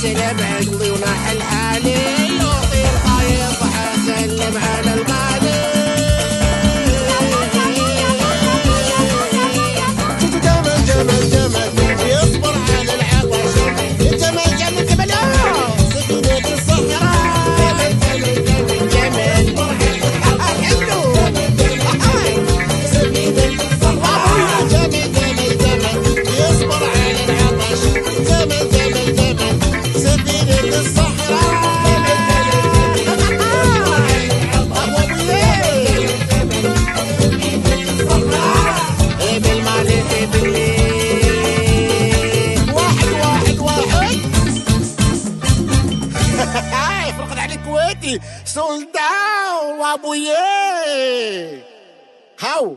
سلم عقلي ونحل حالي يعطي الخايف وحسلم على الغالي جمل جمل جمل يصبر على العطش جمل جمل جمل سفينة الصحراء جمل جمل جمل حلو سفينة الصحراء جمل جمل جمل يصبر على العطش جمل جمل جمل سفينة الصحراء فرقت عليك كويتي سولداو وابويا هاو